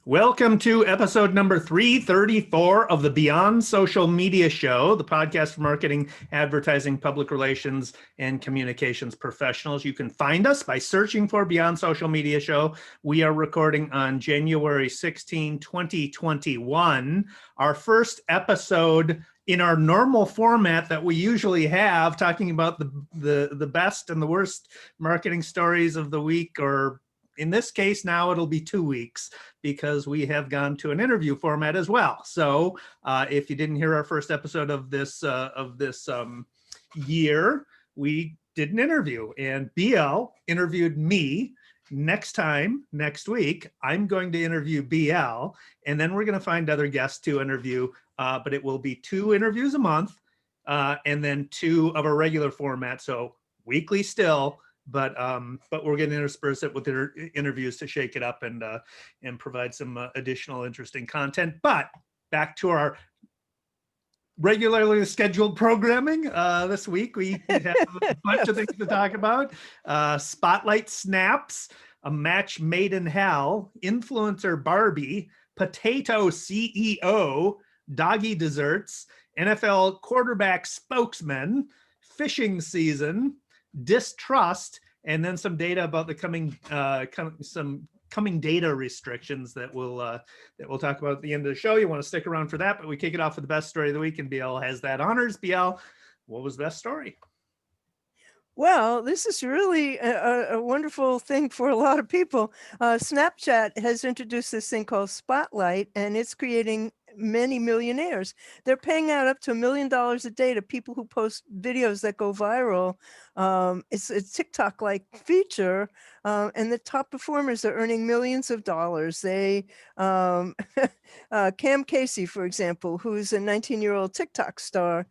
Welcome to episode number 334 of the Beyond Social Media Show, the podcast for marketing, advertising, public relations, and communications professionals. You can find us by searching for Beyond Social Media Show. We are recording on January 16, 2021, our first episode in our normal format that we usually have, talking about the best and the worst marketing stories of the week, or in this case, now it'll be 2 weeks because we have gone to an interview format as well. So if you didn't hear our first episode of this year, we did an interview and BL interviewed me. Next week, I'm going to interview BL, and then we're going to find other guests to interview, but it will be 2 interviews a month and then 2 of a regular format. So weekly still. But we're going to intersperse it with their interviews to shake it up and provide some additional interesting content. But back to our regularly scheduled programming. This week we have a bunch of things to talk about. Spotlight snaps, a match made in hell, influencer Barbie, potato CEO, Doggie Desserts, NFL quarterback spokesman, phishing season, distrust, and then some data about the coming data restrictions that we'll talk about at the end of the show. You want to stick around for that, but we kick it off with the best story of the week, and BL has that honors. BL, what was the best story? Well, this is really a wonderful thing for a lot of people. Snapchat has introduced this thing called Spotlight, and it's creating many millionaires. They're paying out up to $1 million a day to people who post videos that go viral. It's a TikTok-like feature, and the top performers are earning millions of dollars. They, Cam Casey, for example, who's a 19-year-old TikTok star,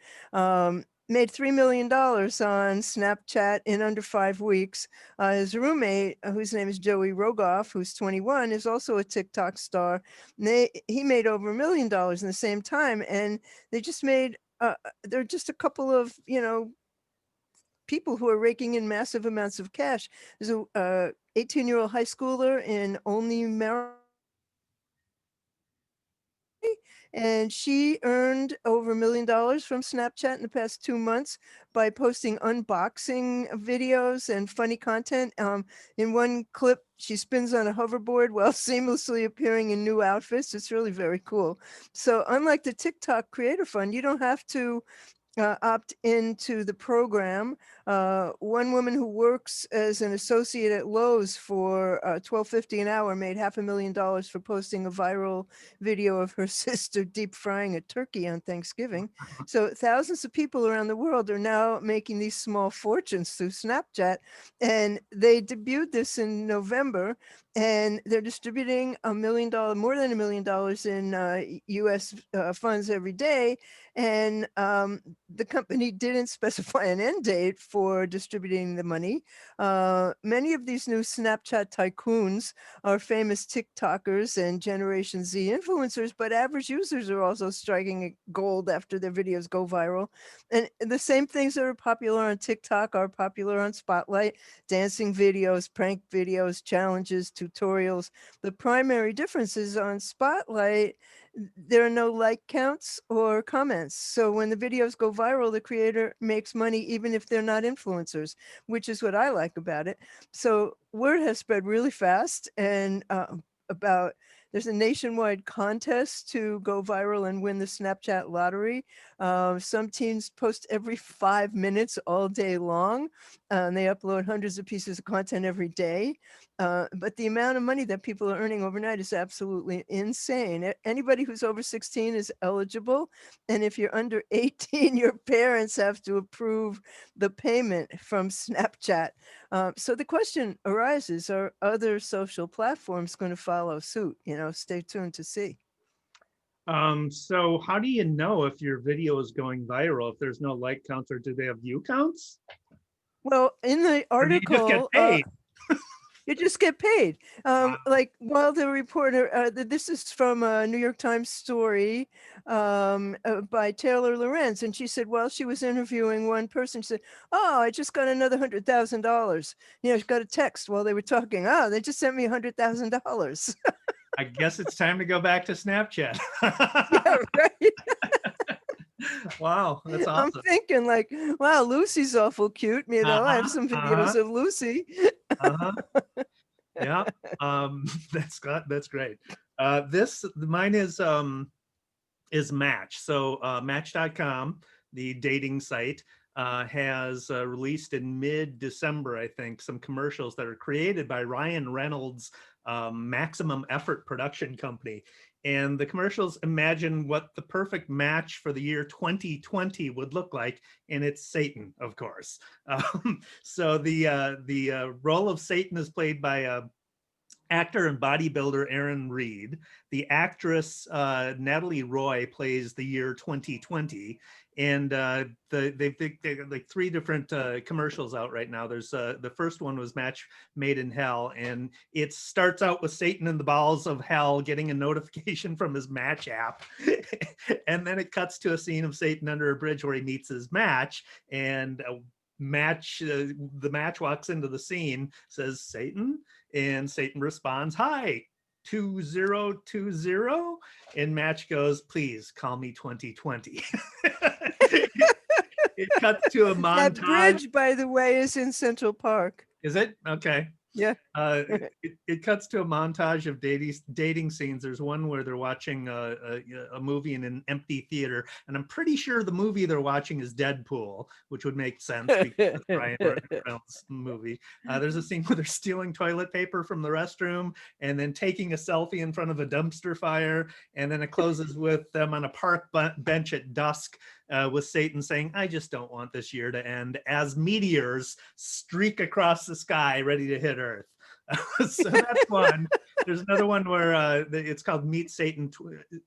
made $3 million on Snapchat in under 5 weeks. His roommate, whose name is Joey Rogoff, who's 21, is also a TikTok star. He made over $1 million in the same time, and they just made, they're just a couple of, people who are raking in massive amounts of cash. There's a 18-year-old high schooler in Olney, Maryland, and she earned over $1 million from Snapchat in the past 2 months by posting unboxing videos and funny content. In one clip, she spins on a hoverboard while seamlessly appearing in new outfits. It's really very cool. So unlike the TikTok Creator Fund, you don't have to opt into the program. One woman who works as an associate at Lowe's for $12.50 an hour made $500,000 for posting a viral video of her sister deep frying a turkey on Thanksgiving. So thousands of people around the world are now making these small fortunes through Snapchat, and they debuted this in November, and they're distributing more than $1 million in U.S. funds every day. And the company didn't specify an end date for distributing the money. Many of these new Snapchat tycoons are famous TikTokers and Generation Z influencers, but average users are also striking gold after their videos go viral. And the same things that are popular on TikTok are popular on Spotlight: dancing videos, prank videos, challenges, tutorials. The primary difference is on Spotlight, there are no like counts or comments. So when the videos go viral, the creator makes money even if they're not influencers, which is what I like about it. So word has spread really fast, and there's a nationwide contest to go viral and win the Snapchat lottery. Some teams post every 5 minutes all day long, and they upload hundreds of pieces of content every day. But the amount of money that people are earning overnight is absolutely insane. Anybody who's over 16 is eligible. And if you're under 18, your parents have to approve the payment from Snapchat. So the question arises, are other social platforms going to follow suit? Stay tuned to see. So how do you know if your video is going viral if there's no like counts, or do they have view counts? Well, in the article, you just get paid. You just get paid. Wow. Like, while the reporter, this is from a New York Times story by Taylor Lorenz, and she said while she was interviewing one person, she said, "Oh, I just got another $100,000." She got a text while they were talking. "Oh, they just sent me $100,000." I guess it's time to go back to Snapchat. Yeah, right. Wow, that's I'm awesome. thinking like, wow, Lucy's awful cute. You know, I have Uh-huh, some uh-huh, videos of Lucy. uh-huh. Yeah. That's great. Mine is Match. So Match.com, the dating site, has released in mid-December, I think, some commercials that are created by Ryan Reynolds' Maximum Effort production company. And the commercials imagine what the perfect match for the year 2020 would look like, and it's Satan, of course. So the role of Satan is played by actor and bodybuilder Aaron Reed. The actress Natalie Roy plays the year 2020, and they've got like three different commercials out right now. There's the first one was Match Made in Hell, and it starts out with Satan in the bowels of hell getting a notification from his Match app, and then it cuts to a scene of Satan under a bridge where he meets his match, and the match walks into the scene, says Satan, and Satan responds, "Hi, 2020," and Match goes, "Please call me 2020." It cuts to a That montage. bridge, by the way, is in Central Park. Is it? Okay. Yeah. It cuts to a montage of dating scenes. There's one where they're watching a movie in an empty theater, and I'm pretty sure the movie they're watching is Deadpool, which would make sense because it's Ryan Reynolds' movie. There's a scene where they're stealing toilet paper from the restroom and then taking a selfie in front of a dumpster fire, and then it closes with them on a park bench at dusk with Satan saying, "I just don't want this year to end," as meteors streak across the sky ready to hit Earth. So that's one. There's another one where it's called Meet Satan,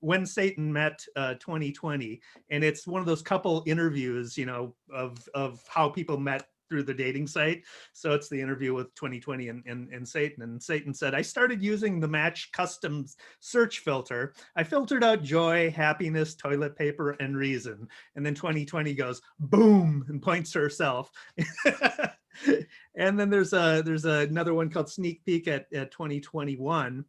When Satan Met 2020. And it's one of those couple interviews, you know, of how people met through the dating site. So it's the interview with 2020 and Satan. And Satan said, "I started using the Match custom search filter. I filtered out joy, happiness, toilet paper, and reason." And then 2020 goes, boom, and points to herself. And then there's another one called Sneak Peek at 2021.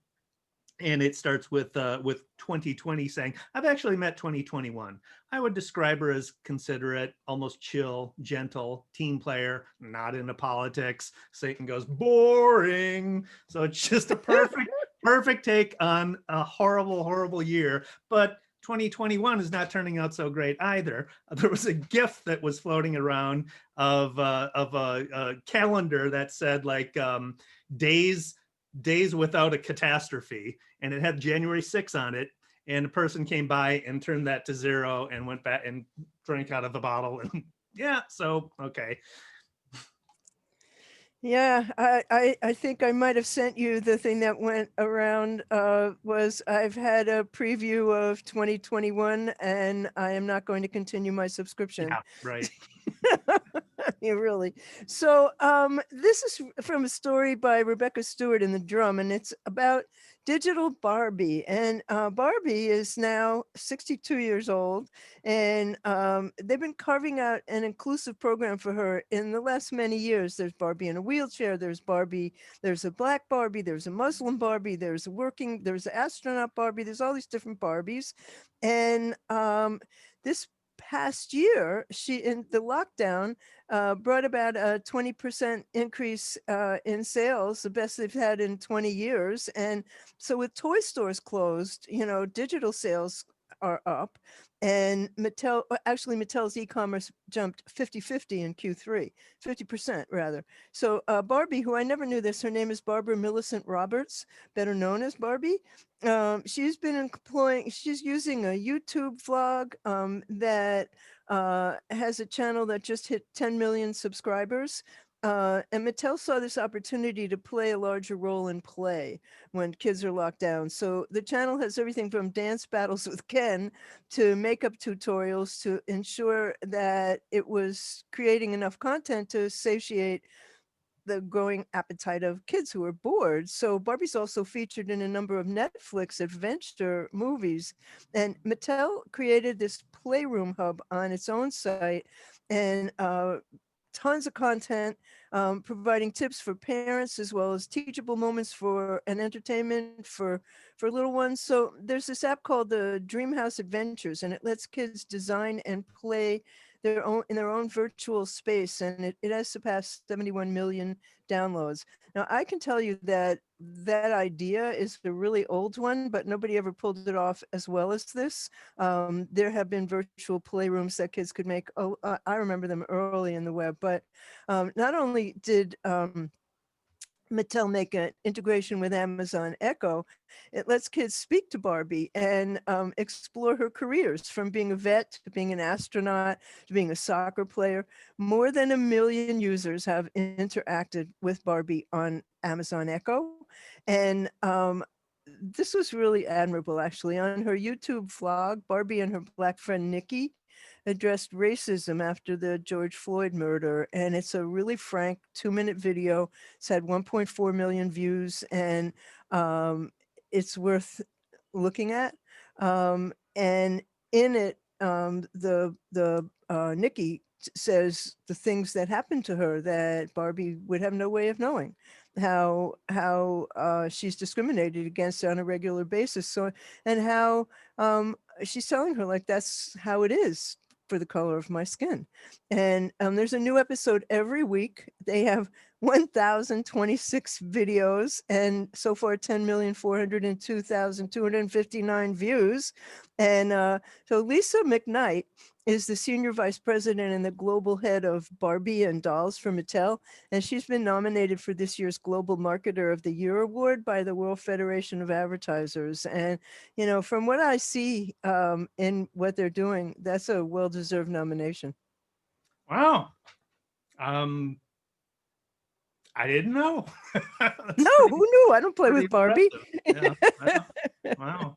And it starts with 2020 saying, "I've actually met 2021. I would describe her as considerate, almost chill, gentle, team player, not into politics." Satan goes, "Boring." So it's just a perfect take on a horrible year. But 2021 is not turning out so great either. There was a GIF that was floating around of a calendar that said like days without a catastrophe, and it had January 6th on it, and a person came by and turned that to 0 and went back and drank out of the bottle. And yeah, so okay. Yeah, I think I might have sent you the thing that went around was I've had a preview of 2021 and I am not going to continue my subscription. Yeah, right. Yeah, really. So this is from a story by Rebecca Stewart in The Drum, and it's about digital Barbie. And Barbie is now 62 years old, and they've been carving out an inclusive program for her in the last many years. There's Barbie in a wheelchair, there's Barbie, there's a black Barbie, there's a Muslim Barbie, there's an astronaut Barbie, there's all these different Barbies. And this past year, she in the lockdown brought about a 20% increase in sales, the best they've had in 20 years. And so with toy stores closed, you know, digital sales are up, and Mattel's e-commerce jumped 50-50 in Q3, 50% rather. So Barbie, who I never knew this, her name is Barbara Millicent Roberts, better known as Barbie. She's using a YouTube vlog that has a channel that just hit 10 million subscribers. And Mattel saw this opportunity to play a larger role in play when kids are locked down. So the channel has everything from dance battles with Ken to makeup tutorials to ensure that it was creating enough content to satiate the growing appetite of kids who are bored. So Barbie's also featured in a number of Netflix adventure movies. And Mattel created this Playroom hub on its own site and tons of content, providing tips for parents as well as teachable moments for and entertainment for little ones. So there's this app called the Dreamhouse Adventures, and it lets kids design and play their own in their own virtual space, and it has surpassed 71 million downloads. Now I can tell you that that idea is a really old one, but nobody ever pulled it off as well as this. There have been virtual playrooms that kids could make. Oh, I remember them early in the web, but not only did Mattel make an integration with Amazon Echo, it lets kids speak to Barbie and explore her careers, from being a vet to being an astronaut to being a soccer player. More than 1 million users have interacted with Barbie on Amazon Echo. And this was really admirable, actually. On her YouTube vlog, Barbie and her Black friend Nikki addressed racism after the George Floyd murder. And it's a really frank 2-minute video. It's had 1.4 million views, and it's worth looking at. And in it, Nikki says the things that happened to her that Barbie would have no way of knowing, how she's discriminated against on a regular basis. So, and how she's telling her, like, that's how it is for the color of my skin. And there's a new episode every week. They have 1,026 videos, and so far 10,402,259 views. And so Lisa McKnight is the senior vice president and the global head of Barbie and dolls for Mattel. And she's been nominated for this year's Global Marketer of the Year award by the World Federation of Advertisers. And, you know, from what I see in what they're doing, that's a well-deserved nomination. Wow. I didn't know. No, who knew? I don't play Pretty with Barbie. impressive. Yeah. Wow.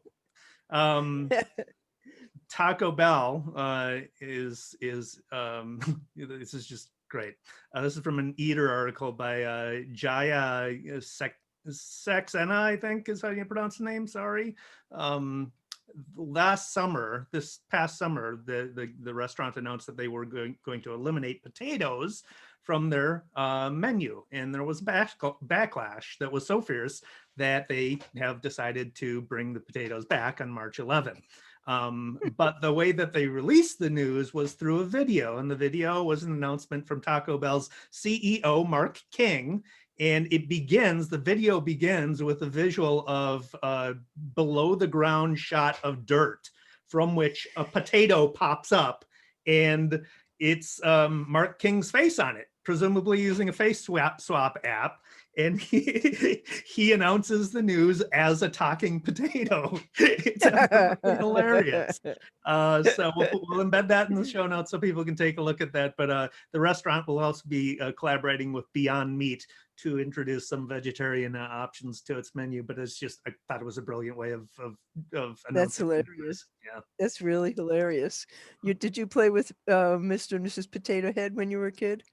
Taco Bell is this is just great. This is from an Eater article by Jaya Saxena, I think is how you pronounce the name. Sorry. This past summer, the restaurant announced that they were going to eliminate potatoes from their menu, and there was backlash that was so fierce that they have decided to bring the potatoes back on March 11th. But the way that they released the news was through a video, and the video was an announcement from Taco Bell's CEO, Mark King. And the video begins with a visual of below the ground shot of dirt from which a potato pops up, and it's Mark King's face on it, presumably using a face swap app. And he announces the news as a talking potato. It's absolutely hilarious. So we'll embed that in the show notes so people can take a look at that. But the restaurant will also be collaborating with Beyond Meat to introduce some vegetarian options to its menu. But it's just, I thought it was a brilliant way of That's announcing. hilarious. Yeah. That's really hilarious. Did you play with Mr. and Mrs. Potato Head when you were a kid?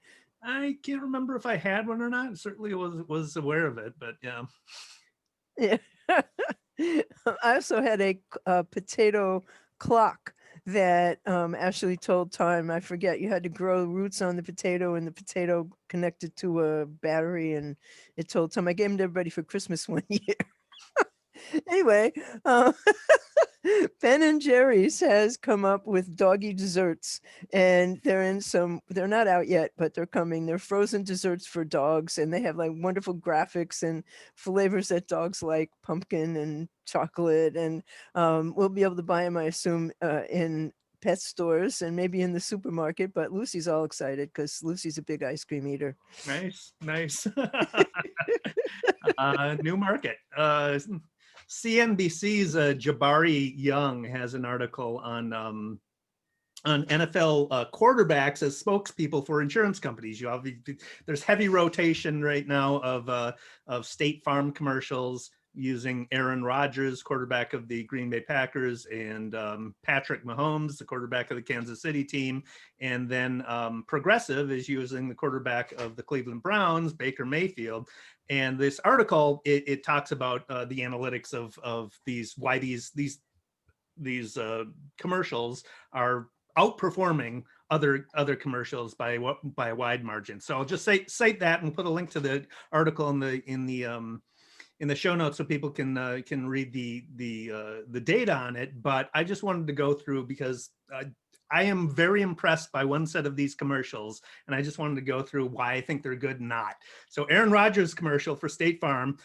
I can't remember if I had one or not. Certainly was aware of it, but yeah. Yeah. I also had a potato clock that actually told time. I forget, you had to grow roots on the potato, and the potato connected to a battery, and it told time. I gave them to everybody for Christmas one year. Anyway, Ben and Jerry's has come up with Doggie Desserts, and they're not out yet, but they're coming. They're frozen desserts for dogs, and they have like wonderful graphics and flavors that dogs like, pumpkin and chocolate. And we'll be able to buy them, I assume, in pet stores and maybe in the supermarket. But Lucy's all excited because Lucy's a big ice cream eater. Nice. New market. CNBC's Jabari Young has an article on NFL quarterbacks as spokespeople for insurance companies. There's heavy rotation right now of State Farm commercials using Aaron Rodgers, quarterback of the Green Bay Packers, and Patrick Mahomes, the quarterback of the Kansas City team. And then Progressive is using the quarterback of the Cleveland Browns, Baker Mayfield. And this article, it talks about the analytics of why these commercials are outperforming other commercials by a wide margin. So I'll just cite that and put a link to the article in the show notes so people can read the data on it. But I just wanted to go through because I am very impressed by one set of these commercials, and I just wanted to go through why I think they're good and not. So Aaron Rodgers commercial for State Farm.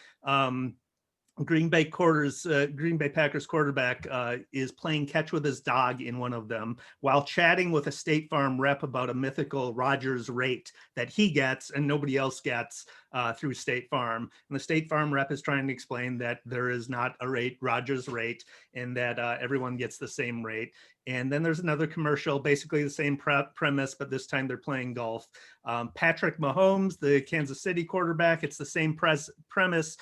Green Bay Packers quarterback is playing catch with his dog in one of them while chatting with a State Farm rep about a mythical Rodgers rate that he gets and nobody else gets through State Farm. And the State Farm rep is trying to explain that there is not a Rodgers rate, and that everyone gets the same rate. And then there's another commercial, basically the same premise, but this time they're playing golf. Patrick Mahomes, the Kansas City quarterback, it's the same premise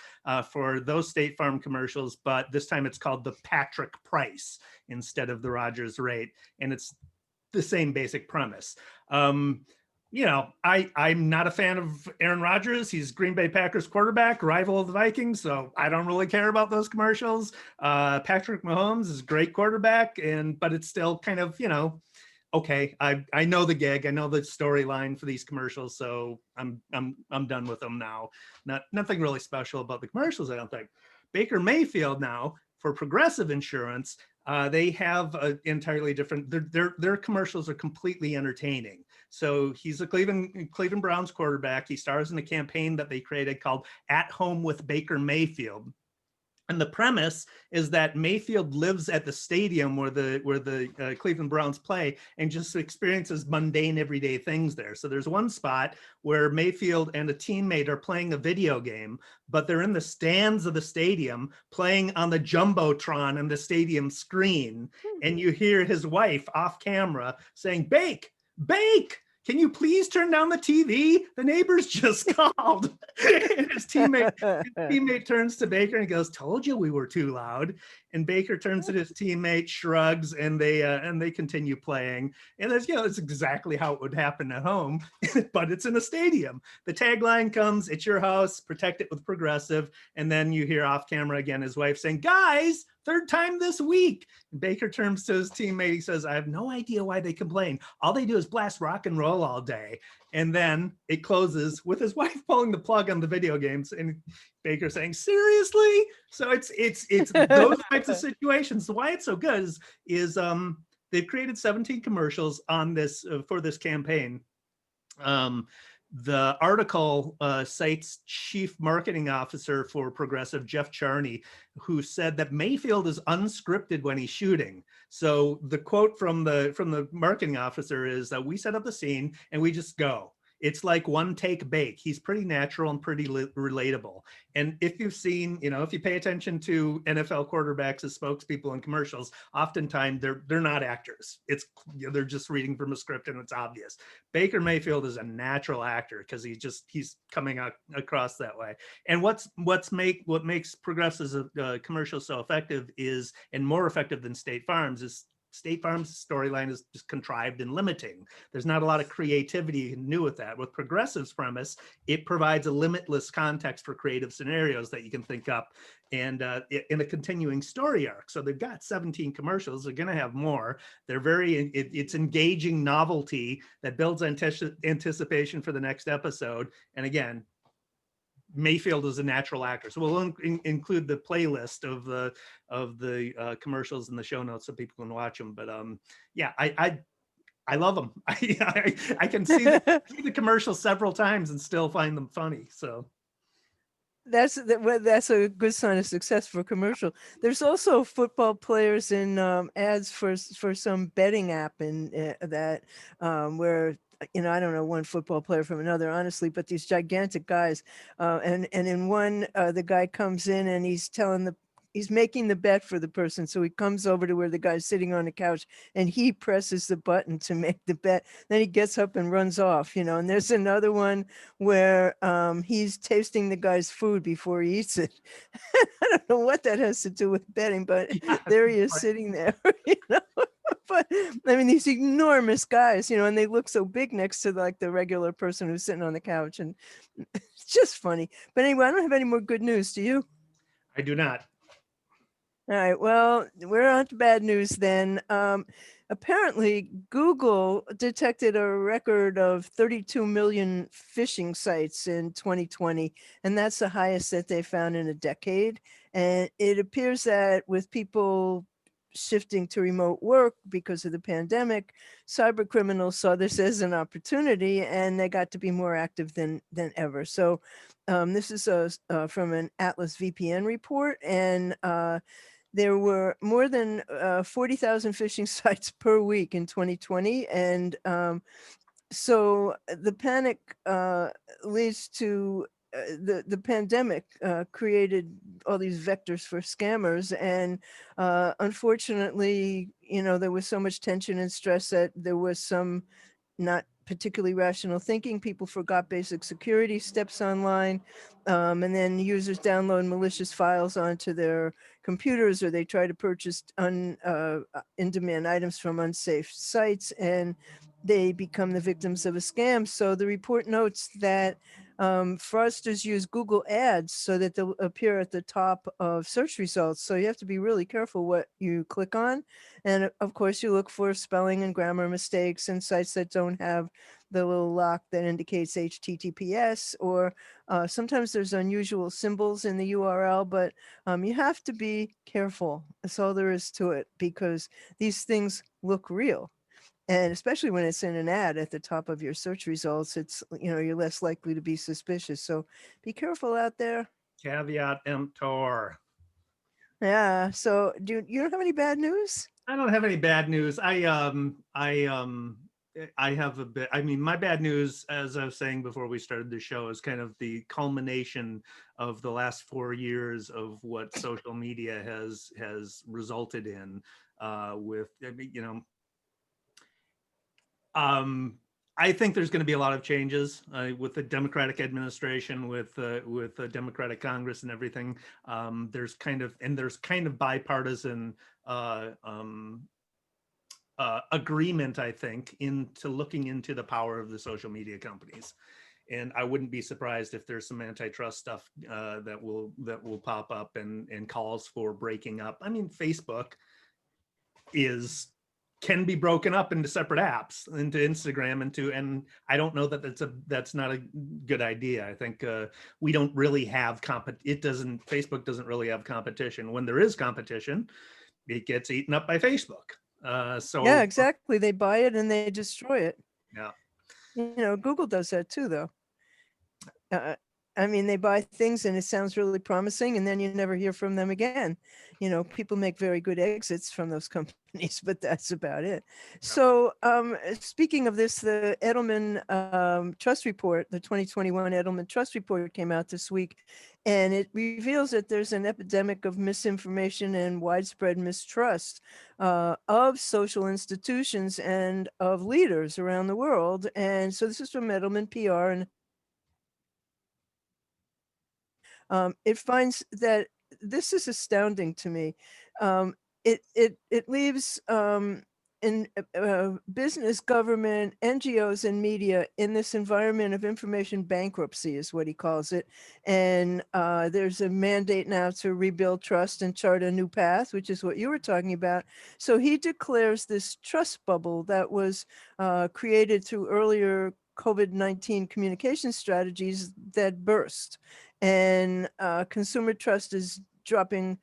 for those State Farm commercials, but this time it's called the Patrick Price instead of the Rodgers rate. And it's the same basic premise. I'm not a fan of Aaron Rodgers. He's Green Bay Packers quarterback, rival of the Vikings, so I don't really care about those commercials. Patrick Mahomes is a great quarterback, but it's still kind of, okay. I know the gig, I know the storyline for these commercials, so I'm done with them now. Nothing really special about the commercials, I don't think. Baker Mayfield now for Progressive Insurance. They have an entirely different. Their commercials are completely entertaining. So he's a Cleveland Browns quarterback. He stars in a campaign that they created called "At Home with Baker Mayfield." And the premise is that Mayfield lives at the stadium where the Cleveland Browns play and just experiences mundane everyday things there. So there's one spot where Mayfield and a teammate are playing a video game, but they're in the stands of the stadium playing on the Jumbotron and the stadium screen. And you hear his wife off camera saying, "Bake, bake. Can you please turn down the TV? The neighbors just called." And his teammate turns to Baker and goes, "Told you we were too loud." And Baker turns to his teammate, shrugs, and they continue playing. And it's exactly how it would happen at home, but it's in a stadium. The tagline comes, "It's your house, protect it with Progressive." And then you hear off camera again his wife saying, "Guys, third time this week." And Baker turns to his teammate. He says, "I have no idea why they complain. All they do is blast rock and roll all day." And then it closes with his wife pulling the plug on the video games and Baker saying, "Seriously?" So it's those types of situations. So why it's so good is they've created 17 commercials on this for this campaign. The article cites Chief Marketing Officer for Progressive, Jeff Charney, who said that Mayfield is unscripted when he's shooting. So the quote from the marketing officer is that we set up the scene and we just go. It's like one take bake. He's pretty natural and pretty relatable. And if you've seen, if you pay attention to NFL quarterbacks as spokespeople in commercials, oftentimes they're not actors. They're just reading from a script and it's obvious. Baker Mayfield is a natural actor because he's coming out across that way. And what makes Progressive's commercial so effective and more effective than State Farm's is State Farm's storyline is just contrived and limiting. There's not a lot of creativity new with that. With Progressive's premise, it provides a limitless context for creative scenarios that you can think up and in a continuing story arc. So they've got 17 commercials. They're going to have more. It's engaging novelty that builds anticipation for the next episode. And again, Mayfield is a natural actor, so we'll include the playlist of the commercials in the show notes so people can watch them. But yeah, I love them. I can see the commercials several times and still find them funny. So that's a good sign of success for a commercial. There's also football players in ads for some betting app that where I don't know one football player from another, honestly, but these gigantic guys. And in one, the guy comes in and he's making the bet for the person. So he comes over to where the guy's sitting on the couch and he presses the button to make the bet. Then he gets up and runs off, and there's another one where he's tasting the guy's food before he eats it. I don't know what that has to do with betting, but there he is sitting there, But I mean, these enormous guys, and they look so big next to like the regular person who's sitting on the couch, and it's just funny. But anyway, I don't have any more good news. Do you? I do not. All right. Well, we're on to bad news then. Apparently, Google detected a record of 32 million phishing sites in 2020, and that's the highest that they found in a decade. And it appears that with people shifting to remote work because of the pandemic, cyber criminals saw this as an opportunity, and they got to be more active than ever. So, this is from an Atlas VPN report, and there were more than 40,000 phishing sites per week in 2020. And so the panic leads to the pandemic created all these vectors for scammers. And unfortunately, there was so much tension and stress that there was some not particularly rational thinking. People forgot basic security steps online. And then users download malicious files onto their computers, or they try to purchase in-demand items from unsafe sites, and they become the victims of a scam. So the report notes that fraudsters use Google ads so that they'll appear at the top of search results. So you have to be really careful what you click on. And of course, you look for spelling and grammar mistakes and sites that don't have the little lock that indicates HTTPS, or sometimes there's unusual symbols in the URL, but you have to be careful. That's all there is to it, because these things look real. And especially when it's in an ad at the top of your search results, you're less likely to be suspicious. So be careful out there. Caveat emptor. Yeah. So you don't have any bad news? I don't have any bad news. I have a bit. I mean, my bad news, as I was saying before we started the show, is kind of the culmination of the last 4 years of what social media has resulted in. With I think there's going to be a lot of changes with the Democratic administration, with the Democratic Congress and everything. There's kind of bipartisan agreement, I think, into looking into the power of the social media companies. And I wouldn't be surprised if there's some antitrust stuff that will pop up, and calls for breaking up. I mean, Facebook can be broken up into separate apps, into Instagram, and I don't know that that's not a good idea. I think we don't really have Facebook doesn't really have competition. When there is competition, it gets eaten up by Facebook. Yeah, So exactly. They buy it and they destroy it. yeah. Google does that too, though. Uh, I mean, they buy things and it sounds really promising, and then you never hear from them again. People make very good exits from those companies, but that's about it. Yeah. So, speaking of this, the Edelman Trust Report, the 2021 Edelman Trust Report came out this week, and it reveals that there's an epidemic of misinformation and widespread mistrust of social institutions and of leaders around the world. And so this is from Edelman PR, and it finds that this is astounding to me. It leaves in business, government, NGOs, and media in this environment of information bankruptcy, is what he calls it. And there's a mandate now to rebuild trust and chart a new path, which is what you were talking about. So he declares this trust bubble that was created through earlier COVID-19 communication strategies that burst, and consumer trust is dropping.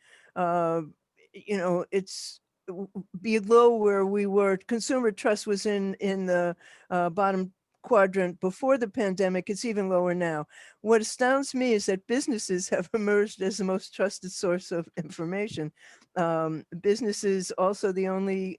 It's below where we were. Consumer trust was in the bottom quadrant before the pandemic. It's even lower now. What astounds me is that businesses have emerged as the most trusted source of information. Businesses also the only,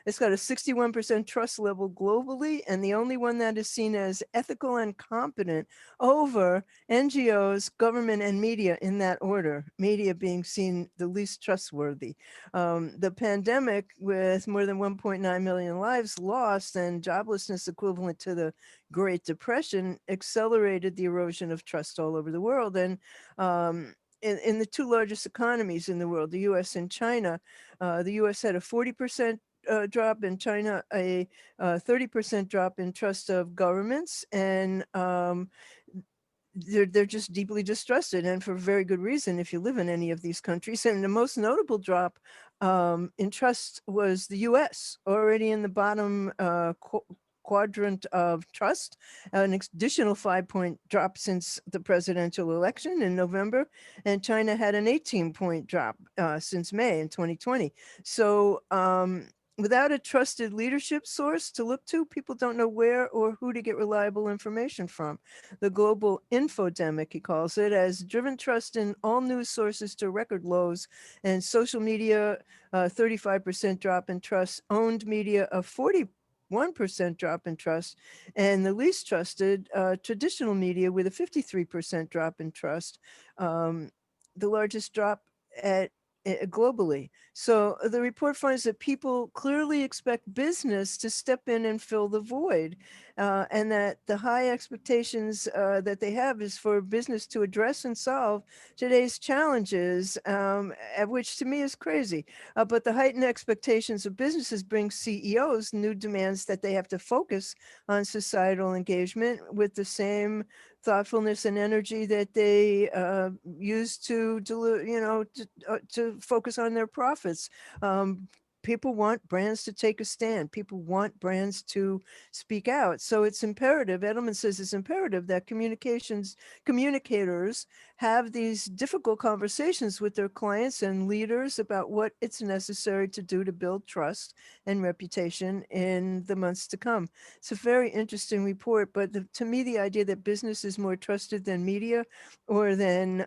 it's got a 61% trust level globally, and the only one that is seen as ethical and competent over NGOs, government, and media, in that order, media being seen the least trustworthy. The pandemic, with more than 1.9 million lives lost and joblessness equivalent to the Great Depression, accelerated the erosion of trust all over the world. And in the two largest economies in the world, the US and China, the US had a 40% drop, in China a 30% drop in trust of governments. And they're just deeply distrusted, and for very good reason if you live in any of these countries. And the most notable drop in trust was the US, already in the bottom quadrant of trust, an additional 5-point drop since the presidential election in November, and China had an 18-point drop since May in 2020. So without a trusted leadership source to look to, people don't know where or who to get reliable information from. The global infodemic, he calls it, has driven trust in all news sources to record lows, and social media, 35% drop in trust, owned media, a 41% drop in trust, and the least trusted traditional media with a 53% drop in trust, the largest drop at globally. So the report finds that people clearly expect business to step in and fill the void, and that the high expectations that they have is for business to address and solve today's challenges, which to me is crazy. But the heightened expectations of businesses bring CEOs new demands that they have to focus on societal engagement with the same thoughtfulness and energy that they use to focus on their profits. People want brands to take a stand. People want brands to speak out. So it's imperative, Edelman says it's imperative that communicators have these difficult conversations with their clients and leaders about what it's necessary to do to build trust and reputation in the months to come. It's a very interesting report, but to me, the idea that business is more trusted than media or than,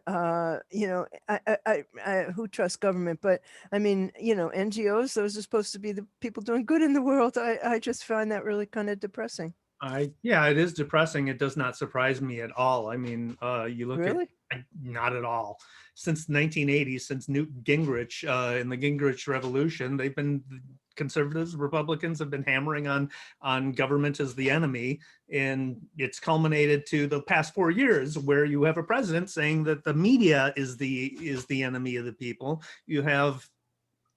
who trusts government, but I mean, NGOs, those are supposed to be the people doing good in the world. I just find that really kind of depressing. Yeah, it is depressing. It does not surprise me at all. I mean, you look at Really? not at all. Since 1980, since Newt Gingrich in the Gingrich Revolution, they've been conservatives, Republicans have been hammering on government as the enemy, and it's culminated to the past 4 years where you have a president saying that the media is the enemy of the people. You have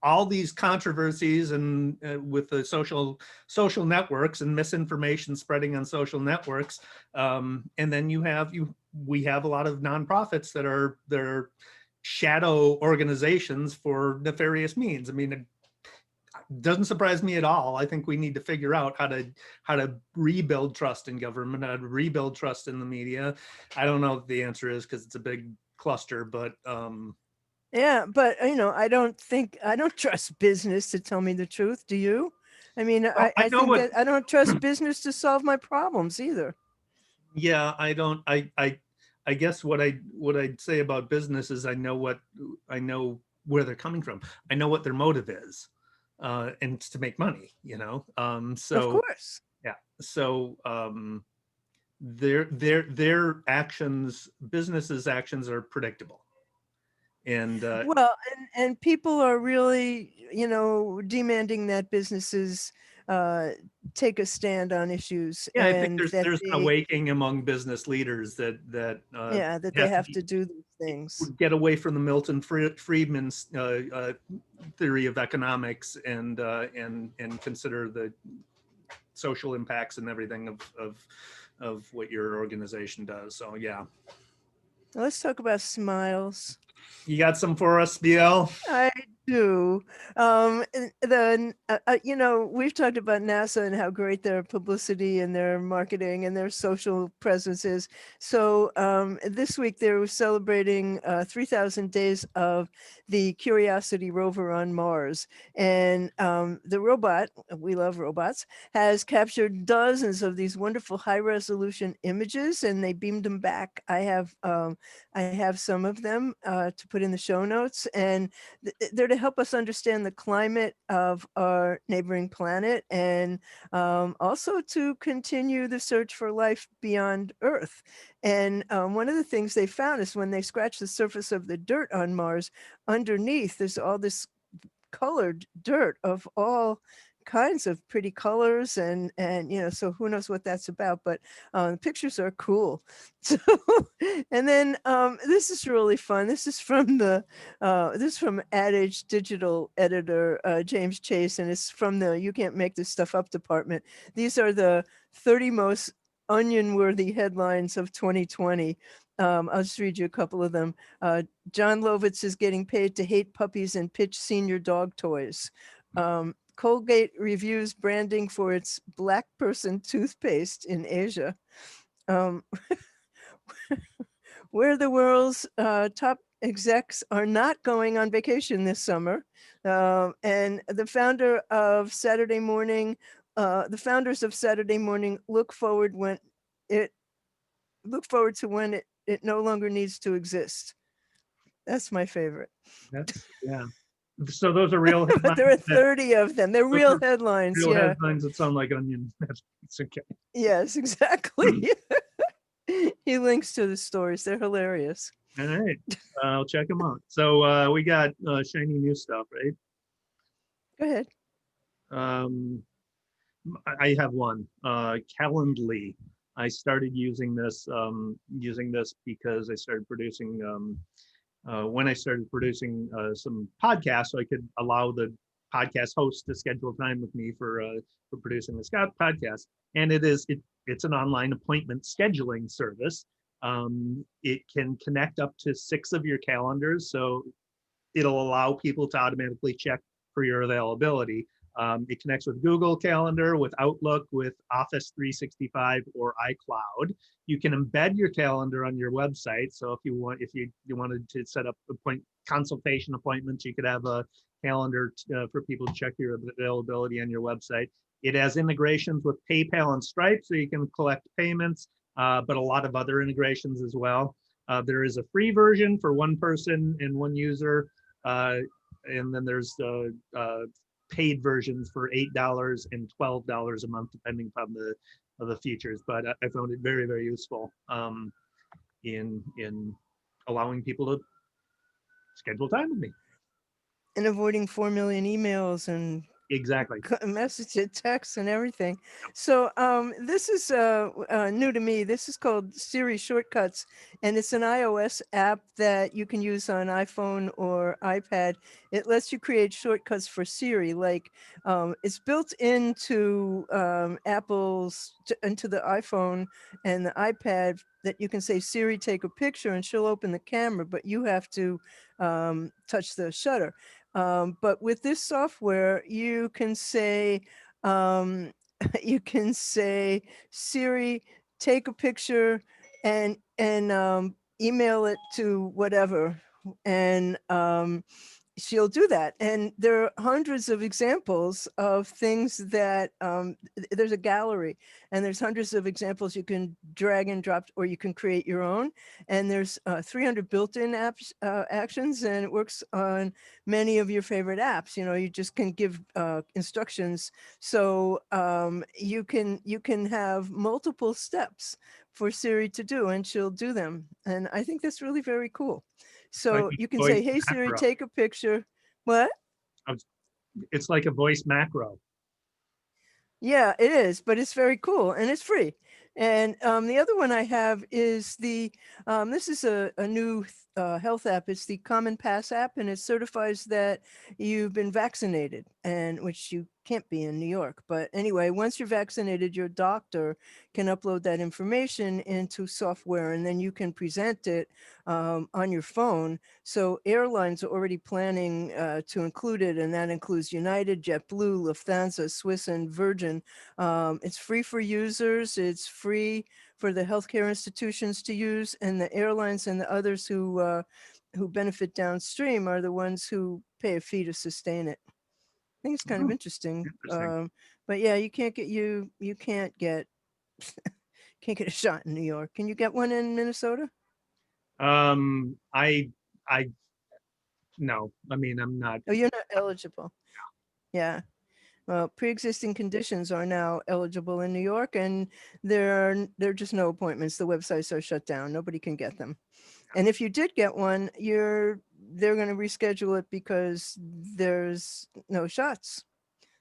all these controversies and with the social networks and misinformation spreading on social networks, and then we have a lot of nonprofits that are shadow organizations for nefarious means. I mean, it doesn't surprise me at all. I think we need to figure out how to rebuild trust in government, how to rebuild trust in the media. I don't know what the answer is because it's a big cluster, but Yeah, but I don't trust business to tell me the truth. Do you? I mean, well, I I know think what. that I don't trust business to solve my problems either. Yeah, I don't. I guess what I'd say about business is I know where they're coming from. I know what their motive is, and it's to make money. Of So course. yeah. So their actions, businesses' actions are predictable, and Well, and people are really, demanding that businesses uh, take a stand on issues, yeah, I think and that there's an they, awakening among business leaders that yeah, that they have to have to do these things. get away from the Milton Friedman's theory of economics and consider the social impacts and everything of what your organization does. So yeah, Let's talk about smiles. you got some for us, BL? I do. We've talked about NASA and how great their publicity and their marketing and their social presence is. So this week they were celebrating 3,000 days of the Curiosity rover on Mars. And the robot, we love robots, has captured dozens of these wonderful high resolution images, and they beamed them back. I have some of them to put in the show notes, and they're to help us understand the climate of our neighboring planet, and also to continue the search for life beyond Earth. And one of the things they found is when they scratched the surface of the dirt on Mars, underneath there's all this colored dirt of all kinds of pretty colors, and so who knows what that's about, but the pictures are cool. So and then this is really fun. This is from Ad Age digital editor James Chase, and it's from the You Can't Make This Stuff Up department. These are the 30 most onion worthy headlines of 2020. I'll just read you a couple of them. John Lovitz is getting paid to hate puppies and pitch senior dog toys. Colgate reviews branding for its black person toothpaste in Asia. Um, where the world's top execs are not going on vacation this summer. And the founders of Saturday Morning look forward to when it no longer needs to exist. That's my favorite. That's, yeah. So those are real headlines. But there are 30 of them. They're real headlines. Real Yeah. headlines that sound like onions. It's okay. Yes, exactly. He links to the stories. They're hilarious. All right. I'll check them out. So we got shiny new stuff, right? Go ahead. I have one. Calendly. I started using this because I started producing when I started producing some podcasts, so I could allow the podcast host to schedule time with me for producing this podcast. And it's an online appointment scheduling service. It can connect up to 6 of your calendars, so it'll allow people to automatically check for your availability. It connects with Google Calendar, with Outlook, with Office 365 or iCloud. You can embed your calendar on your website. So if you wanted to set up consultation appointments, you could have a calendar for people to check your availability on your website. It has integrations with PayPal and Stripe, so you can collect payments, but a lot of other integrations as well. There is a free version for one person and one user, and then there's paid versions for $8 and $12 a month, depending upon the features. But I found it very, very useful in allowing people to schedule time with me. And avoiding 4 million emails and Exactly. message, text, and everything. So this is new to me. This is called Siri Shortcuts, and it's an iOS app that you can use on iPhone or iPad. It lets you create shortcuts for Siri. Like it's built into into the iPhone and the iPad, that you can say, Siri, take a picture, and she'll open the camera, but you have to touch the shutter. But with this software, you can say, Siri, take a picture and email it to whatever, and she'll do that. And there are hundreds of examples of things that there's a gallery, and there's hundreds of examples you can drag and drop, or you can create your own. And there's 300 built-in apps actions, and it works on many of your favorite apps. You just can give instructions, so you can have multiple steps for Siri to do, and she'll do them. And I think that's really very cool. So you can say, hey, Siri, take a picture. What? It's like a voice macro. Yeah, it is, but it's very cool, and it's free. And the other one I have is this is a new health app. It's the Common Pass app, and it certifies that you've been vaccinated, and which you can't be in New York. But anyway, once you're vaccinated, your doctor can upload that information into software, and then you can present it on your phone. So airlines are already planning to include it, and that includes United, JetBlue, Lufthansa, Swiss, and Virgin. It's free for users. It's free for the healthcare institutions to use, and the airlines and the others who benefit downstream are the ones who pay a fee to sustain it. I think it's kind of interesting. But yeah, you can't get can't get a shot in New York. Can you get one in Minnesota? No, I mean, I'm not. Oh, you're not eligible. Yeah. Well, pre-existing conditions are now eligible in New York, and there are just no appointments. The websites are shut down. Nobody can get them. And if you did get one, they're going to reschedule it because there's no shots.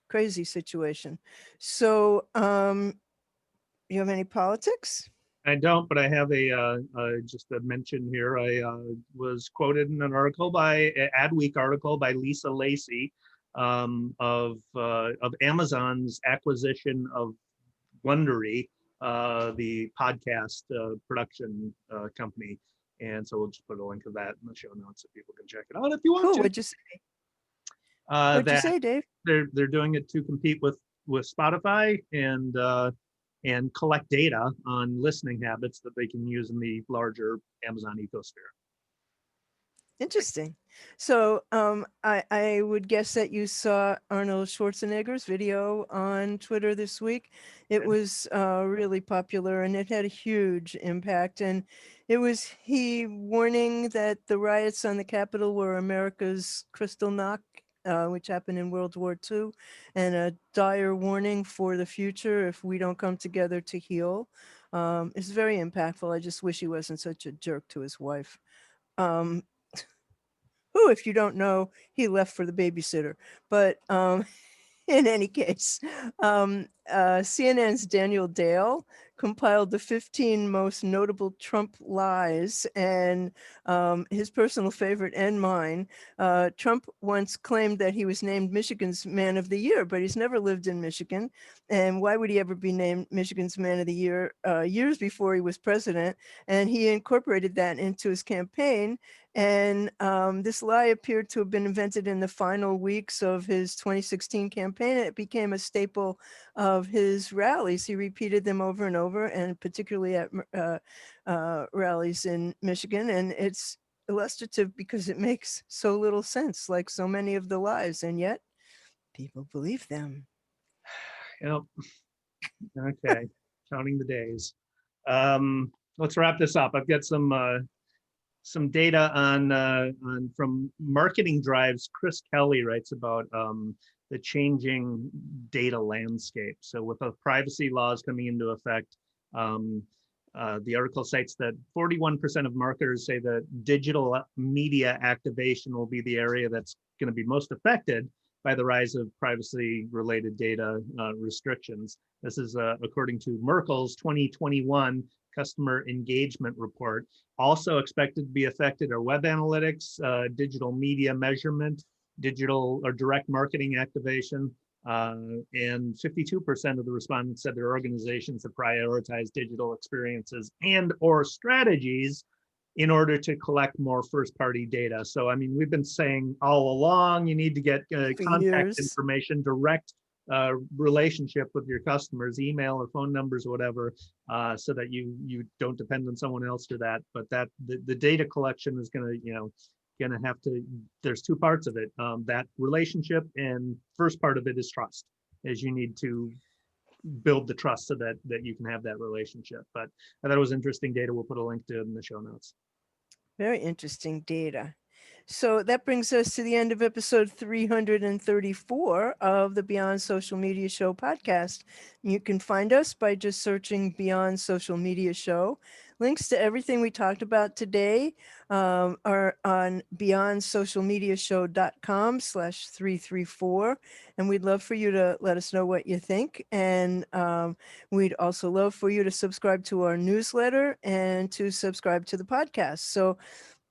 Crazy situation. So, you have any politics? I don't, but I have just a mention here. I was quoted in an article Adweek article by Lisa Lacey of Amazon's acquisition of Wondery, the podcast production company. And so we'll just put a link to that in the show notes so people can check it out if you want Cool. to. What'd you That say, Dave? they're doing it to compete with Spotify and collect data on listening habits that they can use in the larger Amazon ecosphere. Interesting. So I would guess that you saw Arnold Schwarzenegger's video on Twitter this week. It was really popular and it had a huge impact. And it was he warning that the riots on the Capitol were America's crystal knock, which happened in World War II, and a dire warning for the future if we don't come together to heal. It's very impactful. I just wish he wasn't such a jerk to his wife. Um, who, if you don't know, he left for the babysitter. But in any case, CNN's Daniel Dale compiled the 15 most notable Trump lies, and his personal favorite and mine. Trump once claimed that he was named Michigan's Man of the Year, but he's never lived in Michigan. And why would he ever be named Michigan's Man of the Year years before he was president? And he incorporated that into his campaign. And this lie appeared to have been invented in the final weeks of his 2016 campaign. It became a staple of his rallies. He repeated them over and over, and particularly at rallies in Michigan. And it's illustrative because it makes so little sense, like so many of the lies, and yet people believe them. Yep. Okay. Counting the days. Let's wrap this up. I've got some data on from Marketing Drives. Chris Kelly writes about the changing data landscape. So with the privacy laws coming into effect, the article cites that 41% of marketers say that digital media activation will be the area that's going to be most affected by the rise of privacy-related data restrictions. This is according to Merkel's 2021 Customer Engagement Report. Also expected to be affected are web analytics, digital media measurement, digital or direct marketing activation, and 52% of the respondents said their organizations have prioritized digital experiences and or strategies in order to collect more first-party data. So, I mean, we've been saying all along, you need to get contact information, direct relationship with your customers, email or phone numbers or whatever, so that you don't depend on someone else for that. But that the data collection is going to have to, there's two parts of it. That relationship, and first part of it is trust, as you need to build the trust so that you can have that relationship. But I thought it was interesting data. We'll put a link to it in the show notes. Very interesting data. So that brings us to the end of episode 334 of the Beyond Social Media Show podcast. You can find us by just searching Beyond Social Media Show. Links to everything we talked about today are on beyondsocialmediashow.com/334. And we'd love for you to let us know what you think. And we'd also love for you to subscribe to our newsletter and to subscribe to the podcast. So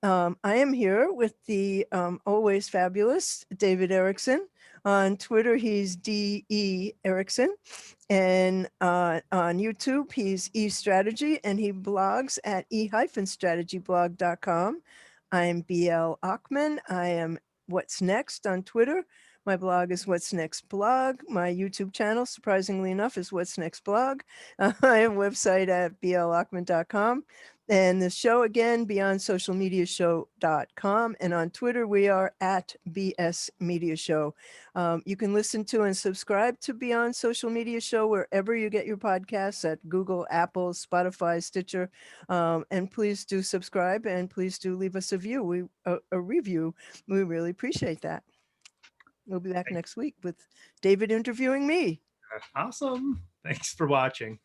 I am here with the always fabulous David Erickson. On Twitter, he's DE Erickson. And on YouTube, he's eStrategy, and he blogs at e-strategyblog.com. I'm BL Ochman. I am What's Next on Twitter. My blog is What's Next Blog. My YouTube channel, surprisingly enough, is What's Next Blog. I have a website at blochman.com. And the show again, beyondsocialmediashow.com. And on Twitter, we are at BS Media Show. You can listen to and subscribe to Beyond Social Media Show wherever you get your podcasts, at Google, Apple, Spotify, Stitcher. And please do subscribe, and please do leave us a review. We really appreciate that. We'll be back next week with David interviewing me. Awesome. Thanks for watching.